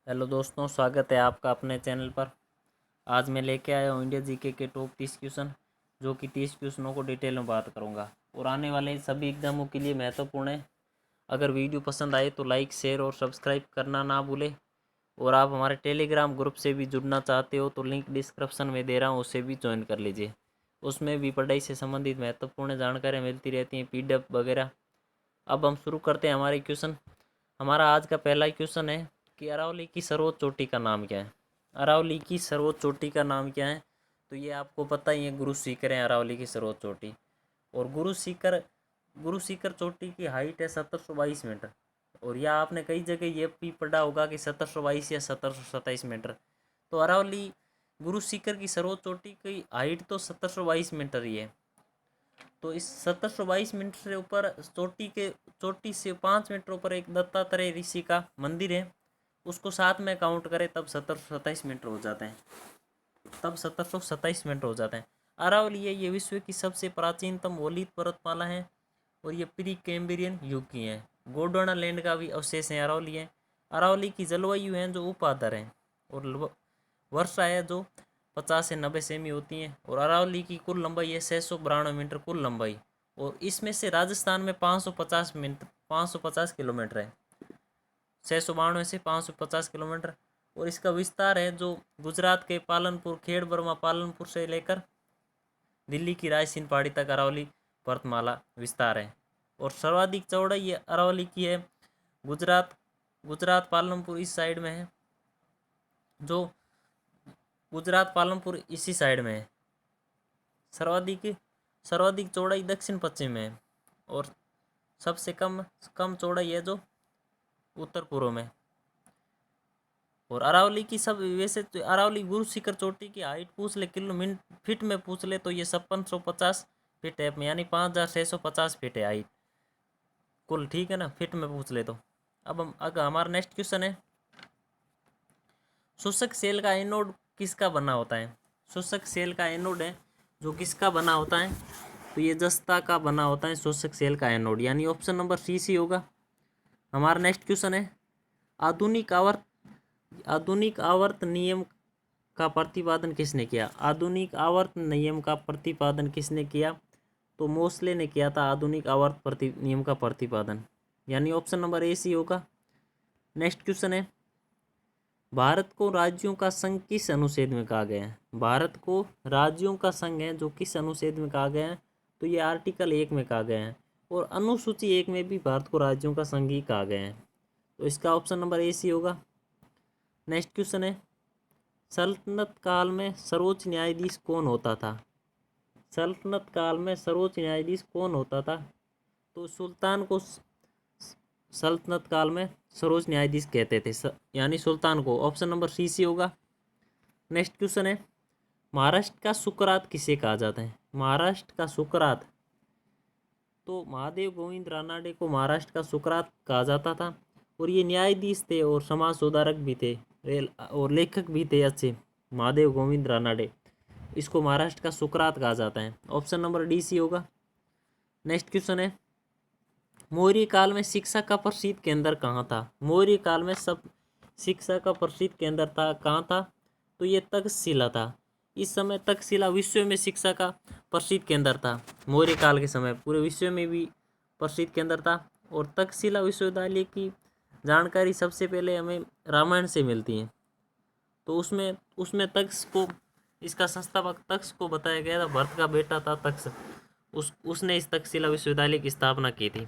Hello दोस्तों, स्वागत है आपका अपने चैनल पर। आज मैं लेके आया हूँ इंडिया जीके के टॉप 30 क्वेश्चन, जो कि 30 क्वेश्चनों को डिटेल में बात करूँगा और आने वाले सभी एग्जामों के लिए महत्वपूर्ण है। अगर वीडियो पसंद आए तो लाइक, शेयर और सब्सक्राइब करना ना भूलें। और आप हमारे टेलीग्राम ग्रुप से भी जुड़ना चाहते हो तो लिंक डिस्क्रिप्शन में दे रहा हूँ, उसे भी ज्वाइन कर लीजिए। उसमें भी पढ़ाई से संबंधित महत्वपूर्ण जानकारियाँ मिलती रहती हैं, PDF वगैरह। अब हम शुरू करते हैं हमारे क्वेश्चन। हमारा आज का पहला क्वेश्चन है कि अरावली की सर्वोच्च चोटी का नाम क्या है। अरावली की सर्वोच्च चोटी का नाम क्या है? तो ये आपको पता ही है, गुरु शिखर है अरावली की सर्वोच्च चोटी। और गुरु शिखर चोटी की हाइट है 1722 मीटर। और यह आपने कई जगह ये भी पढ़ा होगा कि 1722 या 1727 मीटर। तो अरावली गुरु शिखर की सर्वोच्च चोटी की हाइट तो 1722 मीटर ही है। तो इस 1722 मीटर से ऊपर चोटी से 5 मीटर ऊपर एक दत्तात्रेय ऋषि का मंदिर है। उसको साथ में काउंट करें तब 1727 मीटर हो जाते हैं। अरावली है ये विश्व की सबसे प्राचीनतम ओलित पर्वतमाला है और ये प्री कैम्ब्रियन युग की है। गोंडवाना लैंड का भी अवशेष है अरावली है। अरावली की जलवायु है जो उपाधर है और वर्षा है जो 50 से 90 सेमी होती हैं। और अरावली की कुल लंबाई है 692 मीटर कुल लंबाई। और इसमें से राजस्थान में 550 किलोमीटर है। 692 से 550 किलोमीटर। और इसका विस्तार है जो गुजरात के पालनपुर, खेड़ बर्मा पालनपुर से लेकर दिल्ली की रायसीन पहाड़ी तक अरावली पर्वतमाला विस्तार है। और सर्वाधिक चौड़ाई ये अरावली की है गुजरात गुजरात पालनपुर इस साइड में है, जो गुजरात पालनपुर इसी साइड में है। सर्वाधिक सर्वाधिक चौड़ाई दक्षिण पश्चिम में है और सबसे कम कम चौड़ाई है जो उत्तर पूर्व में। और अरावली की सब वैसे तो अरावली गुरु शिखर चोटी की हाइट पूछ ले किलोमीटर फीट में पूछ ले तो ये 5650 फीट है, यानी 5650 फीट है हाइट कुल, ठीक है ना, फीट में पूछ ले तो। अब हम अगर हमारा नेक्स्ट क्वेश्चन है, शोषक सेल का एनोड किसका बना होता है? शोषक सेल का एनोड है जो किसका बना होता है? तो ये जस्ता का बना होता है शोषक सेल का एनोड, यानी ऑप्शन नंबर सी होगा। हमारा नेक्स्ट क्वेश्चन है, आधुनिक आवर्त नियम का प्रतिपादन किसने किया? आधुनिक आवर्त नियम का प्रतिपादन किसने किया? तो मोसले ने किया था आधुनिक आवर्त नियम का प्रतिपादन, यानी ऑप्शन नंबर A होगा। नेक्स्ट क्वेश्चन है, भारत को राज्यों का संघ किस अनुच्छेद में कहा गया है? भारत को राज्यों का संघ है जो किस अनुच्छेद में कहा गया है? तो ये आर्टिकल 1 में कहा गया है। और अनुसूची 1 में भी भारत को राज्यों का संघ ही कहा गया है, तो इसका ऑप्शन नंबर A होगा। नेक्स्ट क्वेश्चन है, सल्तनत काल में सर्वोच्च न्यायाधीश कौन होता था? सल्तनत काल में सर्वोच्च न्यायाधीश कौन होता था? तो सुल्तान को सल्तनत काल में सर्वोच्च न्यायाधीश कहते थे, यानी सुल्तान को। ऑप्शन नंबर C होगा। नेक्स्ट क्वेश्चन है, महाराष्ट्र का सुकरात किसे कहा जाता है? महाराष्ट्र का सुकरात, तो महादेव गोविंद रानाडे को महाराष्ट्र का सुकरात कहा जाता था। और ये न्यायाधीश थे और समाज सुधारक भी थे और लेखक भी थे अच्छे, महादेव गोविंद रानाडे। इसको महाराष्ट्र का सुकरात कहा जाता है। ऑप्शन नंबर D होगा। नेक्स्ट क्वेश्चन है, मौर्य काल में शिक्षा का प्रसिद्ध केंद्र कहाँ था? मौर्य काल में सब शिक्षा का प्रसिद्ध केंद्र था कहाँ था? तो ये तक्षशिला था। इस समय तक्षशिला विश्व में शिक्षा का प्रसिद्ध केंद्र था। मौर्य काल के समय पूरे विश्व में भी प्रसिद्ध केंद्र था। और तक्षशिला विश्वविद्यालय की जानकारी सबसे पहले हमें रामायण से मिलती है। तो उसमें उसमें तक्ष को, इसका संस्थापक तक्ष को बताया गया था, भरत का बेटा था तक्ष। उसने इस तक्षशिला विश्वविद्यालय की स्थापना की थी।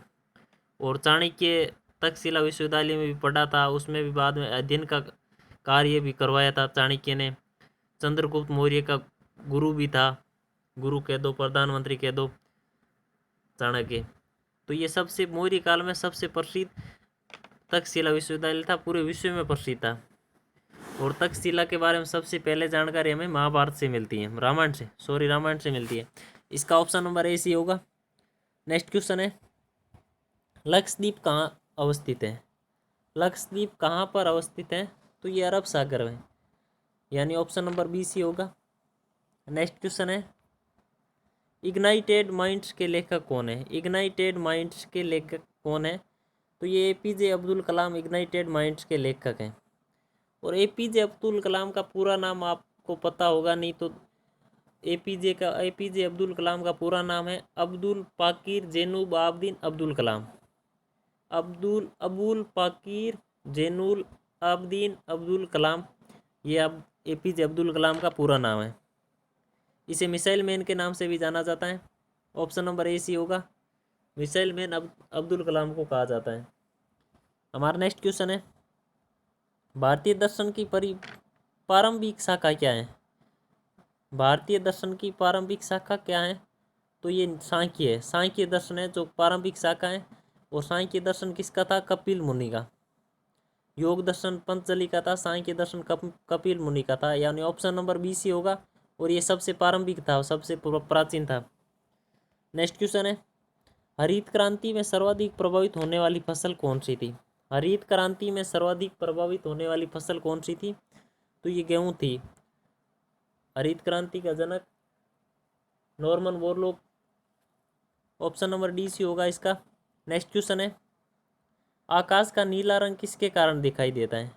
और चाणक्य तक्षशिला विश्वविद्यालय में भी पढ़ा था, उसमें भी बाद में अध्ययन का कार्य भी करवाया था चाणक्य ने। चंद्रगुप्त मौर्य का गुरु भी था, गुरु कह दो, प्रधानमंत्री कह दो, चाणक्य। तो ये सबसे मौर्य काल में सबसे प्रसिद्ध तक्षशिला विश्वविद्यालय था, पूरे विश्व में प्रसिद्ध था। और तक्षशिला के बारे में सबसे पहले जानकारी हमें महाभारत से मिलती है, रामायण से मिलती है। इसका ऑप्शन नंबर A होगा। नेक्स्ट क्वेश्चन है, लक्षद्वीप कहाँ अवस्थित है? लक्षद्वीप कहाँ पर अवस्थित है? तो ये अरब सागर में, यानी ऑप्शन नंबर B होगा। नेक्स्ट क्वेश्चन है, इग्नाइटेड माइंड्स के लेखक कौन है? इग्नाइटेड माइंड्स के लेखक कौन है? तो ये APJ Abdul Kalam ignited minds के लेखक हैं। और एपीजे अब्दुल कलाम का पूरा नाम आपको पता होगा, नहीं तो एपीजे अब्दुल कलाम का पूरा नाम है अब्दुल पाकिर जैनुल आबदीन अब्दुल कलाम। अबुल पाकिर जैनुल आबदीन अब्दुल कलाम, ये अब एपीजे अब्दुल कलाम का पूरा नाम है। इसे मिसाइल मैन के नाम से भी जाना जाता है। ऑप्शन नंबर ए सी होगा, मिसाइल मैन अब्दुल कलाम को कहा जाता है। हमारा नेक्स्ट क्वेश्चन है, भारतीय दर्शन की प्रारंभिक शाखा क्या है? भारतीय दर्शन की प्रारंभिक शाखा क्या है? तो ये सांख्य है। सांख्य दर्शन है जो प्रारंभिक शाखा है। और सांख्य दर्शन किसका था? कपिल मुनि का। योग दर्शन पंतजलि का था, सांख्य दर्शन कपिल मुनि का था, यानी ऑप्शन नंबर बी सी होगा। और ये सबसे प्रारंभिक था, सबसे प्राचीन था। नेक्स्ट क्वेश्चन है, हरित क्रांति में सर्वाधिक प्रभावित होने वाली फसल कौन सी थी? हरित क्रांति में सर्वाधिक प्रभावित होने वाली फसल कौन सी थी? तो ये गेहूं थी। हरित क्रांति का जनक Norman Borlaug, option number D C होगा इसका। नेक्स्ट क्वेश्चन है, आकाश का नीला रंग किसके कारण दिखाई देता है?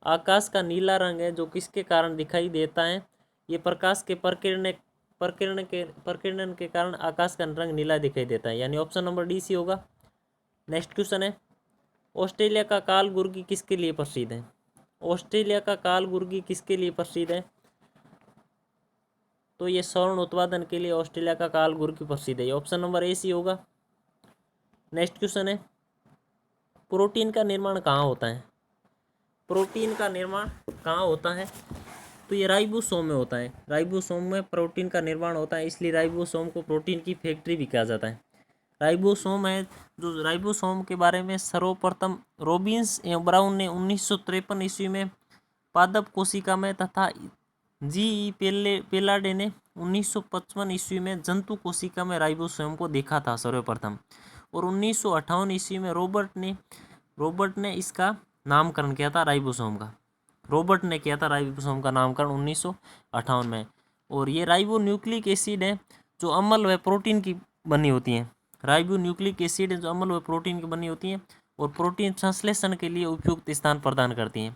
आकाश का नीला रंग है जो किसके कारण दिखाई देता है? ये प्रकाश के प्रकीर्णन के कारण आकाश का रंग नीला दिखाई देता है, यानी ऑप्शन नंबर डी सी होगा। नेक्स्ट क्वेश्चन है, ऑस्ट्रेलिया का काल गुर्गी किसके लिए प्रसिद्ध है? ऑस्ट्रेलिया का काल गुर्गी किसके लिए प्रसिद्ध है? तो ये स्वर्ण उत्पादन के लिए ऑस्ट्रेलिया का काल गुर्गी प्रसिद्ध है, ऑप्शन नंबर ए सी होगा। नेक्स्ट क्वेश्चन है, प्रोटीन का निर्माण कहाँ होता है? प्रोटीन का निर्माण कहाँ होता है? तो ये राइबोसोम में होता है। राइबोसोम में प्रोटीन का निर्माण होता है, इसलिए राइबोसोम को प्रोटीन की फैक्ट्री भी कहा जाता है। राइबोसोम है जो राइबोसोम के बारे में सर्वप्रथम रॉबिन्स एवं ब्राउन ने 1953 ईस्वी में पादप कोशिका में तथा जी पेलाडे ने 1955 ईस्वी में जंतु कोशिका में राइबोसोम को देखा था सर्वप्रथम। और 1958 ईस्वी में रॉबर्ट ने इसका नामकरण किया था राइबोसोम का। रॉबर्ट ने किया था राइबोसोम का नामकरण 1958 में। और ये राइबो न्यूक्लिक एसिड है जो अम्ल व प्रोटीन की बनी होती हैं। राइबो न्यूक्लिक एसिड है जो अम्ल व प्रोटीन की बनी होती हैं और प्रोटीन संश्लेषण के लिए उपयुक्त स्थान प्रदान करती हैं।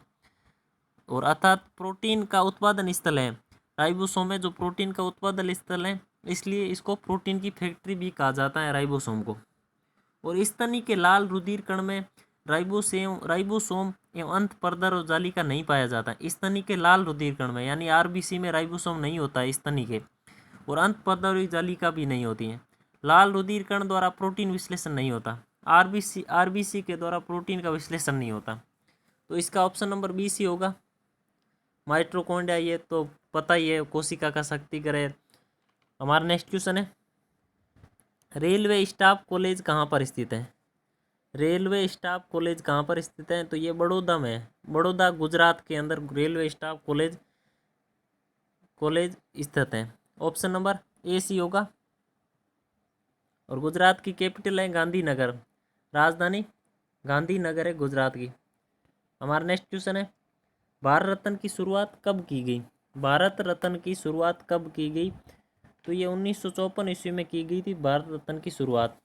और अर्थात प्रोटीन का उत्पादन स्थल है राइबोसोम है जो प्रोटीन का उत्पादन स्थल है, इसलिए इसको प्रोटीन की फैक्ट्री भी कहा जाता है राइबोसोम को। और स्तनी के लाल रुधिर कण में राइबोसोम एवं अंत पर्दर और जालिका नहीं पाया जाता। स्तनी के लाल रुधिर कण में यानी आरबीसी में राइबोसोम नहीं होता है स्तनी के, और अंत पर्दर और जालिका भी नहीं होती है। लाल रुधिर कण द्वारा प्रोटीन विश्लेषण नहीं होता। आरबीसी के द्वारा प्रोटीन का विश्लेषण नहीं होता। तो इसका ऑप्शन नंबर बी सी होगा। माइटोकॉन्ड्रिया ये तो पता ही है, कोशिका का शक्ति ग्रह। हमारा नेक्स्ट क्वेश्चन है, रेलवे स्टाफ कॉलेज कहाँ पर स्थित है? रेलवे स्टाफ कॉलेज कहाँ पर स्थित है? तो ये बड़ौदा में है। बड़ौदा गुजरात के अंदर रेलवे स्टाफ कॉलेज स्थित है, ऑप्शन नंबर ए सी होगा। और गुजरात की कैपिटल है गांधीनगर, राजधानी गांधीनगर है गुजरात की। हमारा नेक्स्ट क्वेश्चन है, भारत रत्न की शुरुआत कब की गई? भारत रत्न की शुरुआत कब की गई? तो ये 1954 ईस्वी में की गई थी भारत रत्न की शुरुआत,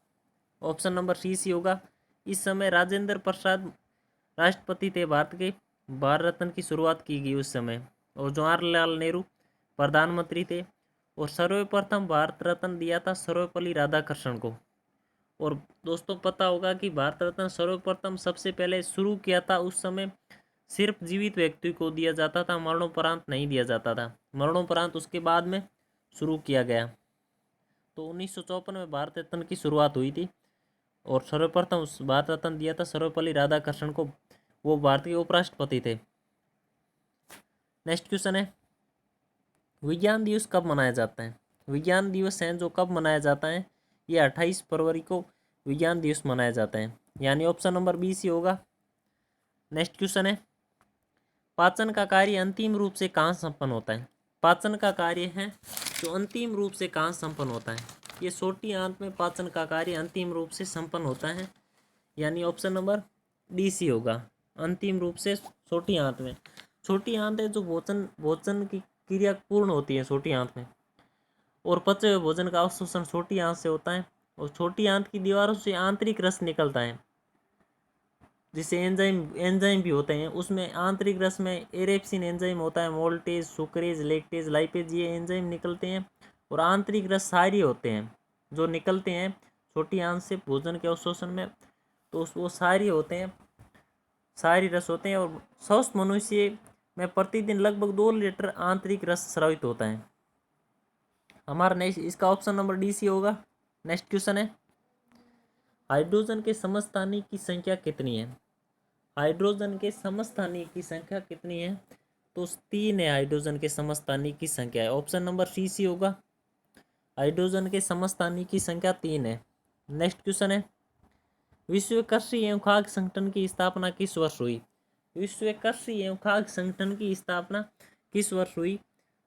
ऑप्शन नंबर सी सी होगा। इस समय राजेंद्र प्रसाद राष्ट्रपति थे भारत के। भारत रत्न की शुरुआत की गई उस समय, और जवाहरलाल नेहरू प्रधानमंत्री थे। और सर्वप्रथम भारत रत्न दिया था सर्वपल्ली राधाकृष्णन को। और दोस्तों पता होगा कि भारत रत्न सर्वप्रथम सबसे पहले शुरू किया था उस समय सिर्फ जीवित व्यक्ति को दिया जाता था, मरणोपरांत नहीं दिया जाता था। मरणोपरांत उसके बाद में शुरू किया गया। तो 1954 में भारत रत्न की शुरुआत हुई थी और सर्वप्रथम उस भारत रत्न दिया था सर्वपल्ली राधाकृष्णन को, वो भारत के उपराष्ट्रपति थे। नेक्स्ट क्वेश्चन है, विज्ञान दिवस कब मनाया जाता है? विज्ञान दिवस है जो कब मनाया जाता है? ये 28 फरवरी को विज्ञान दिवस मनाया जाता है, यानी ऑप्शन नंबर बी सी होगा। नेक्स्ट क्वेश्चन है, पाचन का कार्य अंतिम रूप से कहाँ संपन्न होता है? पाचन का कार्य है जो अंतिम रूप से कहाँ संपन्न होता है? ये छोटी आंत में पाचन का कार्य अंतिम रूप से संपन्न होता है, यानी ऑप्शन नंबर डी सी होगा। अंतिम रूप से छोटी आंत में। छोटी आंत है जो भोजन की क्रिया पूर्ण होती है छोटी आंत में, और पचे हुए भोजन का अवशोषण छोटी आंत से होता है। और छोटी आंत की दीवारों से आंतरिक रस निकलता है। जिसे एंजाइम भी होते हैं, उसमें आंतरिक रस में एरेप्सिन एंजाइम होता है, मोल्टेज, सुक्रेज, लैक्टेज, लाइपेज ये एंजाइम निकलते हैं। और आंतरिक रस सारी होते हैं जो निकलते हैं छोटी आंत से भोजन के अवशोषण में, तो वो सारी होते हैं, सारी रस होते हैं। और स्वस्थ मनुष्य में प्रतिदिन लगभग 2 लीटर आंतरिक रस स्रावित होता है। हमारा नेक्स्ट इसका ऑप्शन नंबर डी सी होगा। नेक्स्ट क्वेश्चन है, हाइड्रोजन के समस्थानिक की संख्या कितनी है? हाइड्रोजन के समस्थानिक की संख्या कितनी है? तो 3 है हाइड्रोजन के समस्थानिक की संख्या है। ऑप्शन नंबर सी सी होगा। हाइड्रोजन के समस्थानिक की संख्या 3 है। नेक्स्ट क्वेश्चन है, विश्व कृषि एवं खाद्य संगठन की स्थापना किस वर्ष हुई? विश्व कृषि एवं खाद्य संगठन की स्थापना किस वर्ष हुई?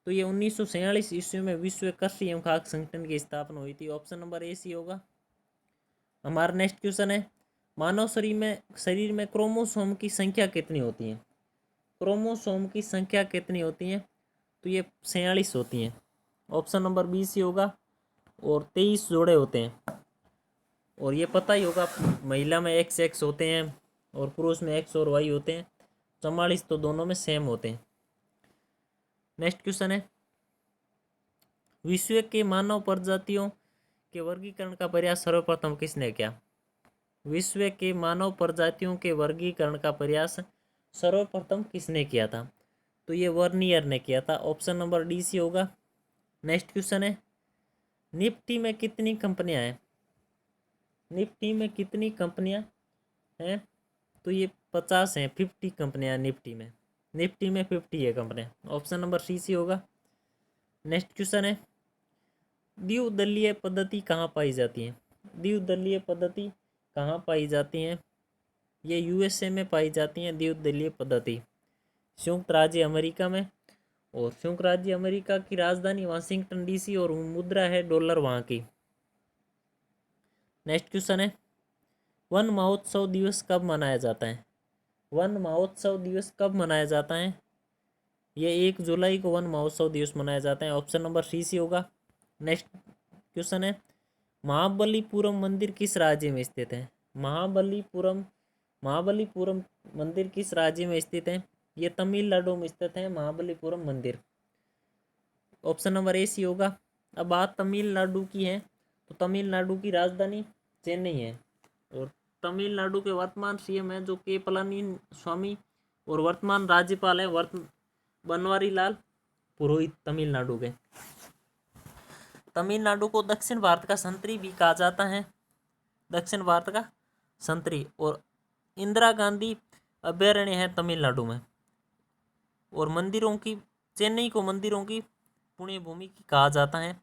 तो ये 1946 ईस्वी में विश्व कृषि एवं खाद्य संगठन की स्थापना हुई थी। ऑप्शन नंबर ए सी होगा। हमारा नेक्स्ट क्वेश्चन है, मानव शरीर में क्रोमोसोम की संख्या कितनी होती है? क्रोमोसोम की संख्या कितनी होती है? तो ये 46 होती हैं। ऑप्शन नंबर बी सी होगा। और 23 जोड़े होते हैं। और ये पता ही होगा, महिला में XX होते हैं और पुरुष में X और Y होते हैं। 44 तो दोनों में सेम होते हैं। नेक्स्ट क्वेश्चन है, विश्व के मानव प्रजातियों के वर्गीकरण का प्रयास सर्वप्रथम किसने किया? विश्व के मानव प्रजातियों के वर्गीकरण का प्रयास सर्वप्रथम किसने किया था? तो ये वर्नियर ने किया था। ऑप्शन नंबर डी सी होगा। नेक्स्ट क्वेश्चन है, निफ्टी में कितनी कंपनियां हैं? निफ्टी में कितनी कंपनियां हैं? तो ये 50 हैं, 50 कंपनियां निफ्टी में। निफ्टी में 50 है कंपनियां। ऑप्शन नंबर सी सी होगा। नेक्स्ट क्वेश्चन है, द्विदलीय पद्धति कहाँ पाई जाती है? द्विदलीय पद्धति कहाँ पाई जाती हैं? ये USA में पाई जाती हैं द्विदलीय पद्धति, संयुक्त राज्य अमेरिका में। और संयुक्त राज्य अमेरिका की राजधानी वाशिंगटन DC और मुद्रा है डॉलर वहाँ की। नेक्स्ट क्वेश्चन है, वन महोत्सव दिवस कब मनाया जाता है? वन महोत्सव दिवस कब मनाया जाता है? ये 1 जुलाई को वन महोत्सव दिवस मनाया जाता है। ऑप्शन नंबर सी सी होगा। नेक्स्ट क्वेश्चन है, महाबलीपुरम मंदिर किस राज्य में स्थित है? महाबलीपुरम मंदिर किस राज्य में स्थित है? ये तमिलनाडु में स्थित है महाबलीपुरम मंदिर। ऑप्शन नंबर ए सी होगा। अब बात तमिलनाडु की है, तो तमिलनाडु की राजधानी चेन्नई है। और तमिलनाडु के वर्तमान CM है जो के पलानीस्वामी, और वर्तमान राज्यपाल है बनवारी लाल पुरोहित तमिलनाडु के। तमिलनाडु को दक्षिण भारत का संतरी भी कहा जाता है, दक्षिण भारत का संतरी। और इंदिरा गांधी अभयारण्य है तमिलनाडु में। और मंदिरों की, चेन्नई को मंदिरों की पुण्य भूमि कहा जाता है।